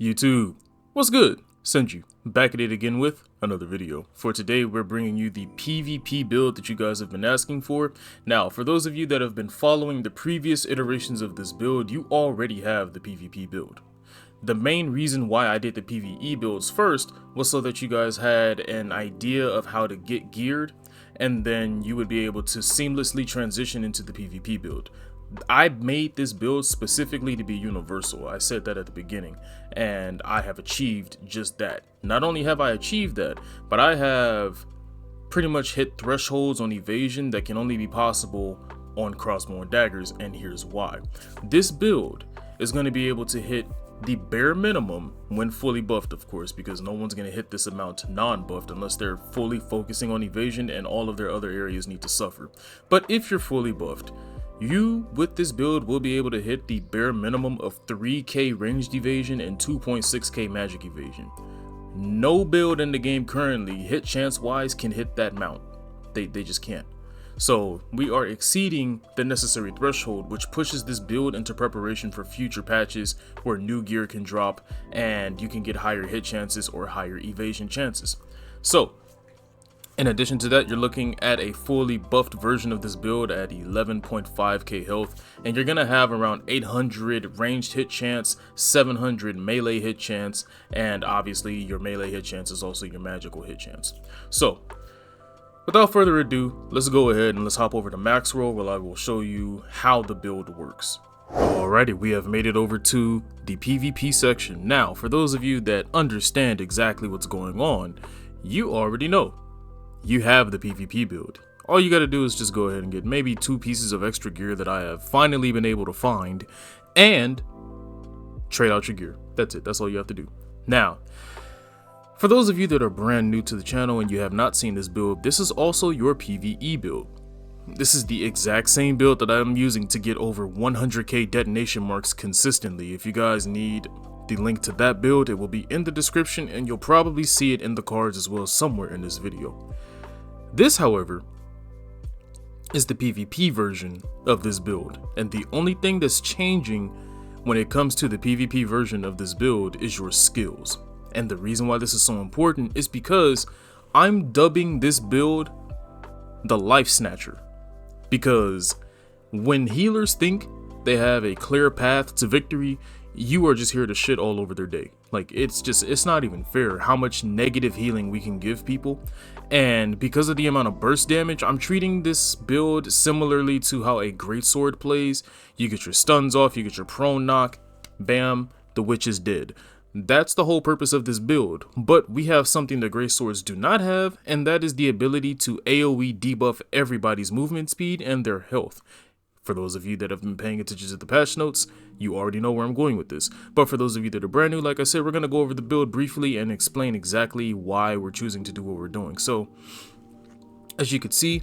YouTube, what's good? Senju, back at it again with another video. For today, we're bringing you the PvP build that you guys have been asking for. Now, for those of you that have been following the previous iterations of this build, you already have the PvP build. The main reason why I did the PvE builds first was so that you guys had an idea of how to get geared, and then you would be able to seamlessly transition into the PvP build. I made this build specifically to be universal. I said that at the beginning, and I have achieved just that. Not only have I achieved that, but I have pretty much hit thresholds on evasion that can only be possible on crossbow and daggers, and here's why. This build is going to be able to hit the bare minimum when fully buffed, of course, because no one's going to hit this amount non-buffed unless they're fully focusing on evasion and all of their other areas need to suffer. But if you're fully buffed, you, with this build, will be able to hit the bare minimum of 3k ranged evasion and 2.6k magic evasion. No build in the game currently, hit chance wise, can hit that amount. They just can't. So we are exceeding the necessary threshold, which pushes this build into preparation for future patches where new gear can drop and you can get higher hit chances or higher evasion chances. So in addition to that, you're looking at a fully buffed version of this build at 11.5k health, and you're gonna have around 800 ranged hit chance, 700 melee hit chance, and obviously your melee hit chance is also your magical hit chance. So without further ado, let's go ahead and let's hop over to max roll where I will show you how the build works. Alrighty, we have made it over to the PvP section. Now, for those of you that understand exactly what's going on, you already know. You have the PvP build. All you gotta do is just go ahead and get maybe 2 pieces of extra gear that I have finally been able to find and trade out your gear. That's it. That's all you have to do. Now, for those of you that are brand new to the channel and you have not seen this build, this is also your PvE build. This is the exact same build that I'm using to get over 100k detonation marks consistently. If you guys need the link to that build, it will be in the description and you'll probably see it in the cards as well somewhere in this video. This, however, is the PvP version of this build, and the only thing that's changing when it comes to the PvP version of this build is your skills. And the reason why this is so important is because I'm dubbing this build the Life Snatcher, because when healers think they have a clear path to victory, you are just here to shit all over their day. Like, it's not even fair how much negative healing we can give people. And because of the amount of burst damage, I'm treating this build similarly to how a greatsword plays. You get your stuns off, you get your prone knock, bam, the witch is dead. That's the whole purpose of this build. But we have something that greatswords do not have, and that is the ability to AoE debuff everybody's movement speed and their health. For those of you that have been paying attention to the patch notes, you already know where I'm going with this. But for those of you that are brand new, like I said, we're going to go over the build briefly and explain exactly why we're choosing to do what we're doing. So, as you can see,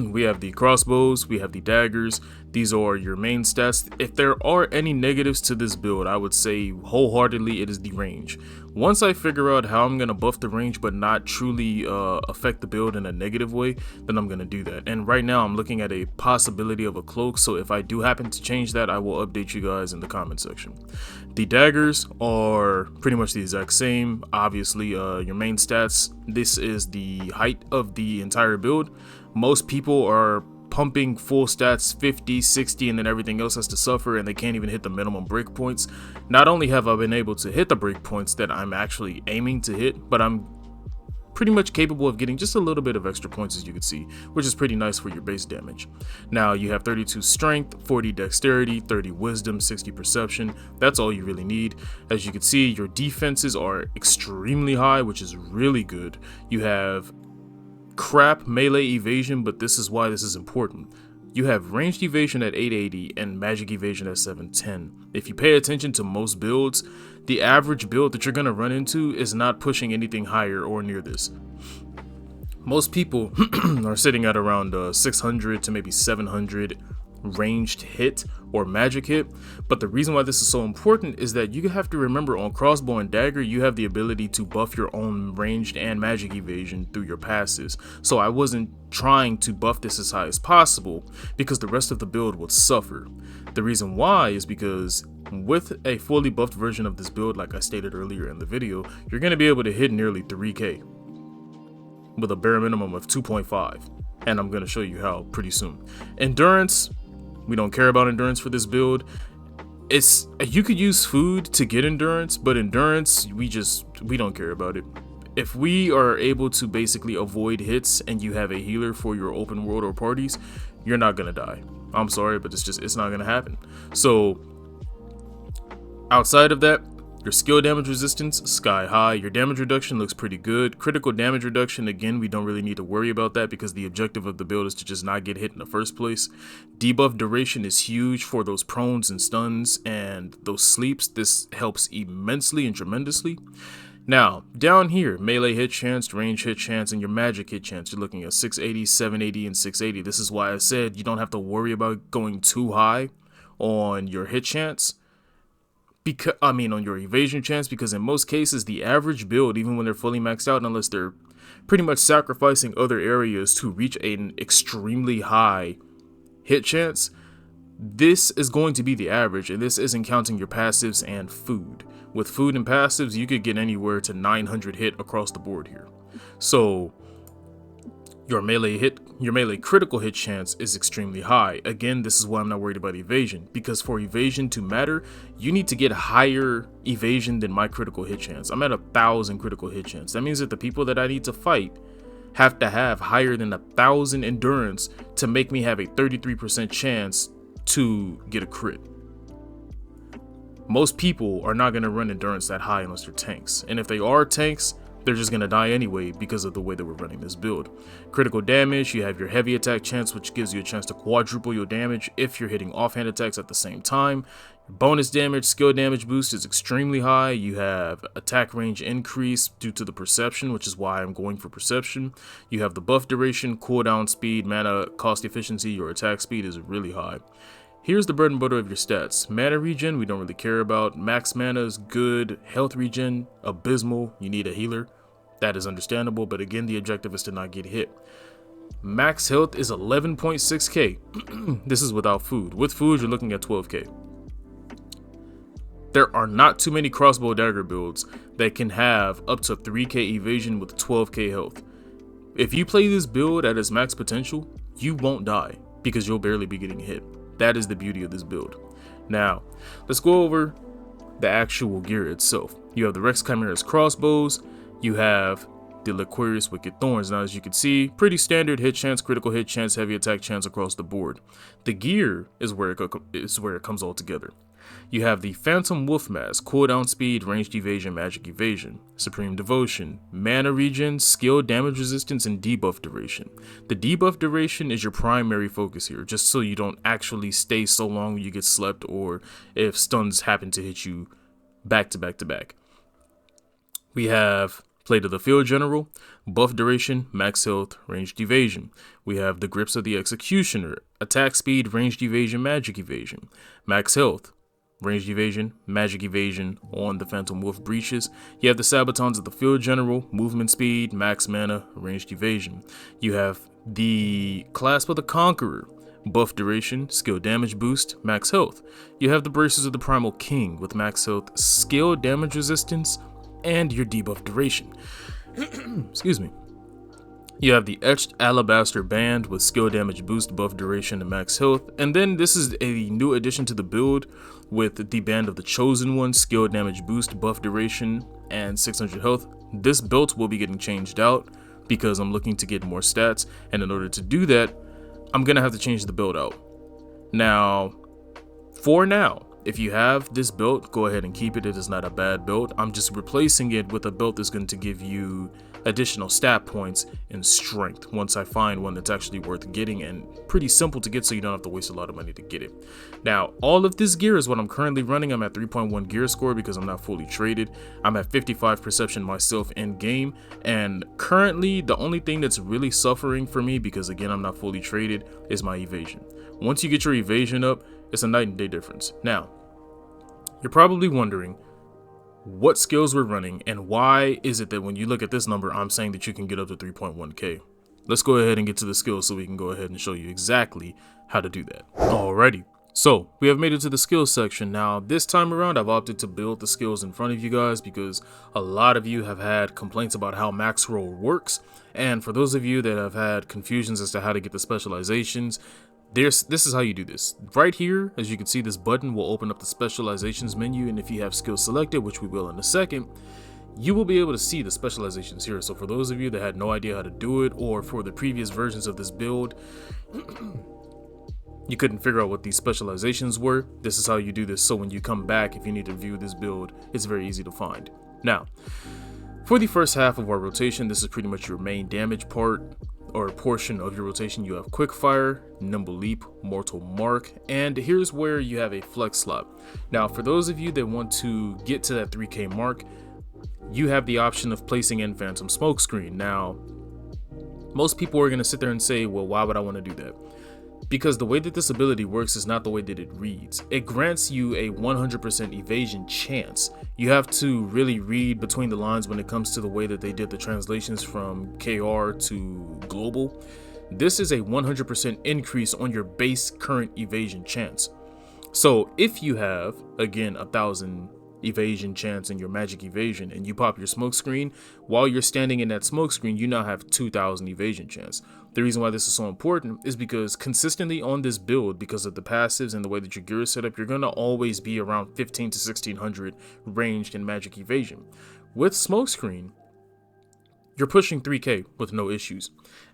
we have the crossbows, we have the daggers. These are your main stats. If there are any negatives to this build, I would say wholeheartedly it is the range. Once I figure out how I'm going to buff the range but not truly affect the build in a negative way, then I'm going to do that. And right now I'm looking at a possibility of a cloak, so if I do happen to change that, I will update you guys in the comment section. The daggers are pretty much the exact same. Obviously, your main stats, this is the height of the entire build. Most people are pumping full stats 50, 60, and then everything else has to suffer, and they can't even hit the minimum breakpoints. Not only have I been able to hit the breakpoints that I'm actually aiming to hit, but I'm pretty much capable of getting just a little bit of extra points, as you can see, which is pretty nice for your base damage. Now you have 32 strength, 40 dexterity, 30 wisdom, 60 perception. That's all you really need. As you can see, your defenses are extremely high, which is really good. You have crap melee evasion, but this is why this is important. You have ranged evasion at 880 and magic evasion at 710. If you pay attention to most builds, the average build that you're going to run into is not pushing anything higher or near this. Most people are sitting at around 600 to maybe 700 ranged hit or magic hit. But the reason why this is so important is that you have to remember on crossbow and dagger, you have the ability to buff your own ranged and magic evasion through your passes. So I wasn't trying to buff this as high as possible because the rest of the build would suffer. The reason why is because with a fully buffed version of this build, like I stated earlier in the video, you're going to be able to hit nearly 3k with a bare minimum of 2.5. And I'm going to show you how pretty soon. Endurance, we don't care about endurance for this build. You could use food to get endurance, but endurance, we don't care about it. If we are able to basically avoid hits and you have a healer for your open world or parties, you're not going to die. I'm sorry, but it's not going to happen. So outside of that, your skill damage resistance, sky high. Your damage reduction looks pretty good. Critical damage reduction, again, we don't really need to worry about that because the objective of the build is to just not get hit in the first place. Debuff duration is huge for those prones and stuns and those sleeps. This helps immensely and tremendously. Now, down here, melee hit chance, range hit chance, and your magic hit chance. You're looking at 680, 780, and 680. This is why I said you don't have to worry about going too high on your hit chance. On your evasion chance, because in most cases the average build, even when they're fully maxed out, unless they're pretty much sacrificing other areas to reach an extremely high hit chance, this is going to be the average, and this isn't counting your passives and food. With food and passives, you could get anywhere to 900 hit across the board here. So your melee critical hit chance is extremely high. Again, this is why I'm not worried about evasion, because for evasion to matter, you need to get higher evasion than my critical hit chance. I'm at 1,000 critical hit chance. That means that the people that I need to fight have to have higher than 1,000 endurance to make me have a 33% chance to get a crit. Most people are not going to run endurance that high unless they're tanks, and if they are tanks, they're just going to die anyway because of the way that we're running this build. Critical damage, you have your heavy attack chance, which gives you a chance to quadruple your damage if you're hitting offhand attacks at the same time. Bonus damage, skill damage boost is extremely high. You have attack range increase due to the perception, which is why I'm going for perception. You have the buff duration, cooldown speed, mana cost efficiency, your attack speed is really high. Here's the bread and butter of your stats. Mana regen, we don't really care about. Max mana is good. Health regen, abysmal. You need a healer. That is understandable, but again, the objective is to not get hit. Max health is 11.6k. This is without food. With food, you're looking at 12k. There are not too many crossbow dagger builds that can have up to 3k evasion with 12k health. If you play this build at its max potential, you won't die because you'll barely be getting hit. That is the beauty of this build. Now, let's go over the actual gear itself. You have the Rex Chimera's crossbows. You have the Liquarius Wicked Thorns. Now, as you can see, pretty standard hit chance, critical hit chance, heavy attack chance across the board. The gear is where it comes all together. You have the Phantom Wolf Mask, cooldown speed, ranged evasion, magic evasion, supreme devotion, mana regen, skill damage resistance, and debuff duration. The debuff duration is your primary focus here, just so you don't actually stay so long you get slept or if stuns happen to hit you back to back to back. We have Plate of the Field General, buff duration, max health, ranged evasion. We have the Grips of the Executioner, attack speed, ranged evasion, magic evasion, max health, ranged evasion, magic evasion on the Phantom Wolf breeches. You have the Sabatons of the Field General, movement speed, max mana, ranged evasion. You have the Clasp of the Conqueror, buff duration, skill damage boost, max health. You have the Braces of the Primal King with max health, skill damage resistance, and your debuff duration. Excuse me. You have the Etched Alabaster Band with skill damage boost, buff duration, and max health. And then this is a new addition to the build with the Band of the Chosen One, skill damage boost, buff duration, and 600 health. This belt will be getting changed out because I'm looking to get more stats. And in order to do that, I'm going to have to change the build out. Now, for now, if you have this belt, go ahead and keep it. It is not a bad belt. I'm just replacing it with a belt that's going to give you additional stat points and strength once I find one that's actually worth getting and pretty simple to get, so you don't have to waste a lot of money to get it. Now, all of this gear is what I'm currently running. I'm at 3.1 gear score because I'm not fully traded. I'm at 55 perception myself in game, and currently the only thing that's really suffering for me, because again I'm not fully traded, is my evasion. Once you get your evasion up, it's a night and day difference. Now, you're probably wondering what skills we're running and why is it that when you look at this number, I'm saying that you can get up to 3.1k. Let's go ahead and get to the skills so we can go ahead and show you exactly how to do that. Alrighty. So we have made it to the skills section. Now this time around, I've opted to build the skills in front of you guys because a lot of you have had complaints about how max roll works. And for those of you that have had confusions as to how to get the specializations, this is how you do this. Right here, as you can see, this button will open up the specializations menu. And if you have skills selected, which we will in a second, you will be able to see the specializations here. So for those of you that had no idea how to do it, or for the previous versions of this build, you couldn't figure out what these specializations were, this is how you do this. So when you come back, if you need to view this build, it's very easy to find. Now, for the first half of our rotation, this is pretty much your main damage part or portion of your rotation. You have quick fire, nimble leap, mortal mark, and here's where you have a flex slot. Now, for those of you that want to get to that 3k mark, you have the option of placing in phantom smokescreen. Now, most people are going to sit there and say, well, why would I want to do that? Because the way that this ability works is not the way that it reads. It grants you a 100% evasion chance. You have to really read between the lines when it comes to the way that they did the translations from KR to global. This is a 100% increase on your base current evasion chance. So if you have, again, 1,000 evasion chance in your magic evasion and you pop your smoke screen, while you're standing in that smoke screen, you now have 2,000 evasion chance. The reason why this is so important is because consistently on this build, because of the passives and the way that your gear is set up, you're going to always be around 15 to 1600 ranged in magic evasion. With smoke screen, you're pushing 3k with no issues.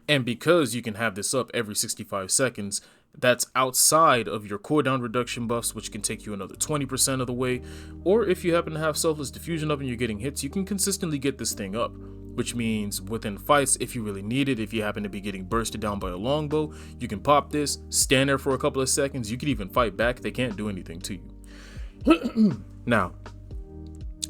And because you can have this up every 65 seconds, that's outside of your cooldown reduction buffs, which can take you another 20% of the way. Or if you happen to have selfless diffusion up and you're getting hits, you can consistently get this thing up, which means within fights, if you really need it, if you happen to be getting bursted down by a longbow, you can pop this, stand there for a couple of seconds. You can even fight back. They can't do anything to you. Now,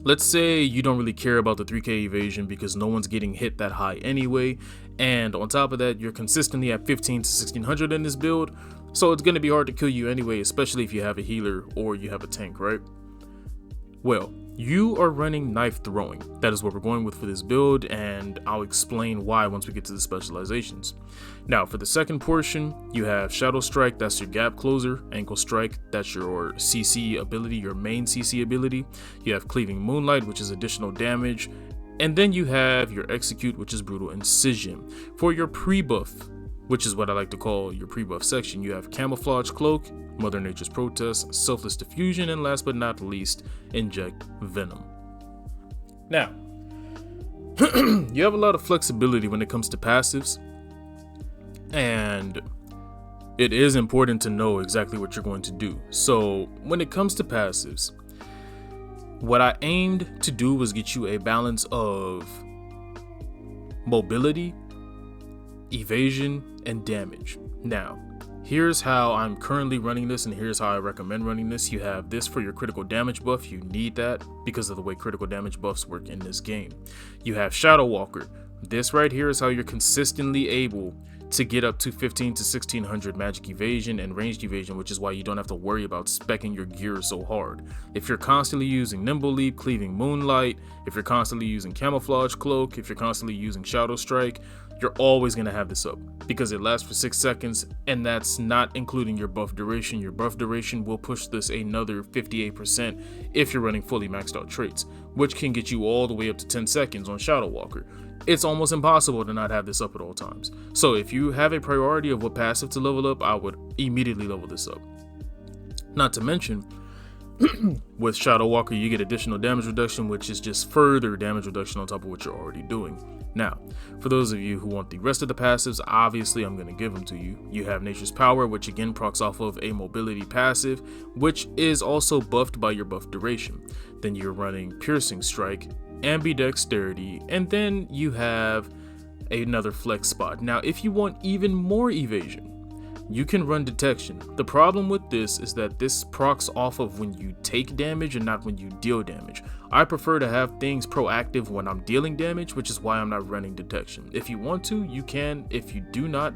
let's say you don't really care about the 3k evasion because no one's getting hit that high anyway. And on top of that, you're consistently at 15 to 1600 in this build. So it's going to be hard to kill you anyway, especially if you have a healer or you have a tank, right? Well, you are running knife throwing. That is what we're going with for this build, and I'll explain why once we get to the specializations. Now, for the second portion, you have Shadow Strike, that's your gap closer. Ankle Strike, that's your CC ability, your main CC ability. You have Cleaving Moonlight, which is additional damage. And then you have your Execute, which is Brutal Incision. For your pre-buff, which is what I like to call your pre-buff section, you have Camouflage Cloak, Mother Nature's Protest, Selfless Diffusion, and last but not least, Inject Venom. Now, you have a lot of flexibility when it comes to passives, and it is important to know exactly what you're going to do. So when it comes to passives, what I aimed to do was get you a balance of mobility, evasion, and damage. Now, here's how I'm currently running this, and here's how I recommend running this. You have this for your critical damage buff. You need that because of the way critical damage buffs work in this game. You have Shadow Walker. This right here is how you're consistently able to get up to 15 to 1600 magic evasion and ranged evasion, which is why you don't have to worry about speccing your gear so hard. If you're constantly using Nimble Leap, Cleaving Moonlight, if you're constantly using Camouflage Cloak, if you're constantly using Shadow Strike, you're always going to have this up because it lasts for 6 seconds, and that's not including your buff duration. Your buff duration will push this another 58% if you're running fully maxed out traits, which can get you all the way up to 10 seconds on Shadow Walker. It's almost impossible to not have this up at all times. So if you have a priority of what passive to level up, I would immediately level this up. Not to mention, with Shadow Walker, you get additional damage reduction, which is just further damage reduction on top of what you're already doing. Now, for those of you who want the rest of the passives, obviously I'm going to give them to you. You have Nature's Power, which again procs off of a mobility passive, which is also buffed by your buff duration. Then you're running Piercing Strike, Ambidexterity, and then you have another flex spot. Now, if you want even more evasion, you can run Detection. The problem with this is that this procs off of when you take damage and not when you deal damage. I prefer to have things proactive when I'm dealing damage, which is why I'm not running Detection. If you want to, you can. If you do not,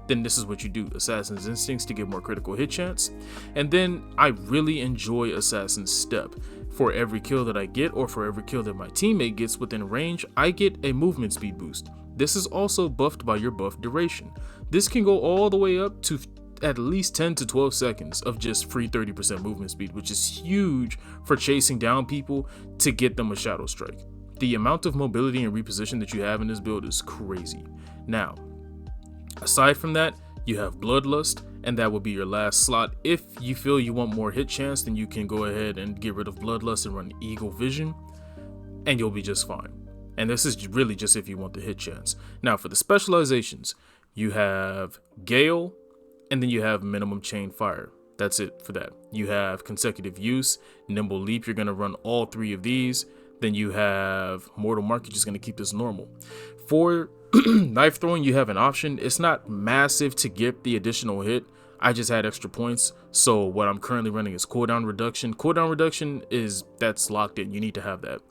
then this is what you do. Assassin's Instincts to get more critical hit chance. And then I really enjoy Assassin's Step. For every kill that I get, or for every kill that my teammate gets within range, I get a movement speed boost. This is also buffed by your buff duration. This can go all the way up to at least 10 to 12 seconds of just free 30% movement speed, which is huge for chasing down people to get them a Shadow Strike. The amount of mobility and reposition that you have in this build is crazy. Now, aside from that, you have Bloodlust, and that will be your last slot. If you feel you want more hit chance, then you can go ahead and get rid of Bloodlust and run Eagle Vision, and you'll be just fine. And this is really just if you want the hit chance. Now, for the specializations, you have Gale, and then you have Minimum Chain Fire. That's it for that. You have Consecutive Use, Nimble Leap, you're going to run all three of these. Then you have Mortal Mark, you're just going to keep this normal. For knife throwing, you have an option. It's not massive to get the additional hit. I just had extra points, so what I'm currently running is cooldown reduction. Cooldown reduction that's locked in. You need to have that.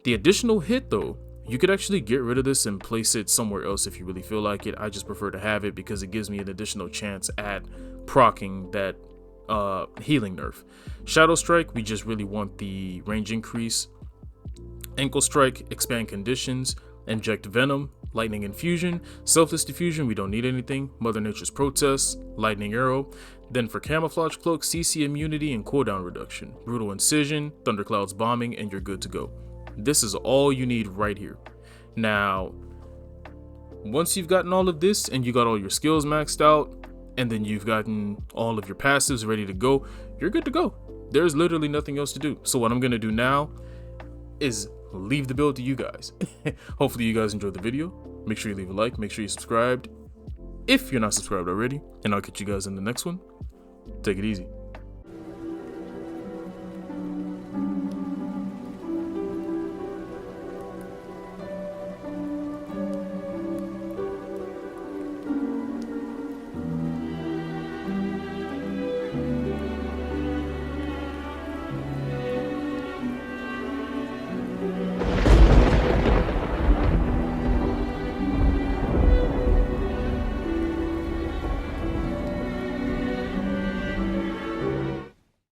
The additional hit, though, you could actually get rid of this and place it somewhere else if you really feel like it. I just prefer to have it because it gives me an additional chance at proccing that healing nerf. Shadow Strike, we just really want the range increase. Ankle Strike, expand conditions. Inject Venom, Lightning Infusion. Selfless Diffusion, we don't need anything. Mother Nature's Protest, Lightning Arrow. Then for Camouflage Cloak, CC Immunity and cooldown reduction. Brutal Incision, Thundercloud's Bombing, and you're good to go. This is all you need right here. Now, once you've gotten all of this and you got all your skills maxed out, and then you've gotten all of your passives ready to go, you're good to go. There's literally nothing else to do. So what I'm gonna do now is leave the build to you guys. Hopefully you guys enjoyed the video. Make sure you leave a like, make sure you're subscribed if you're not subscribed already, and I'll catch you guys in the next one. Take it easy.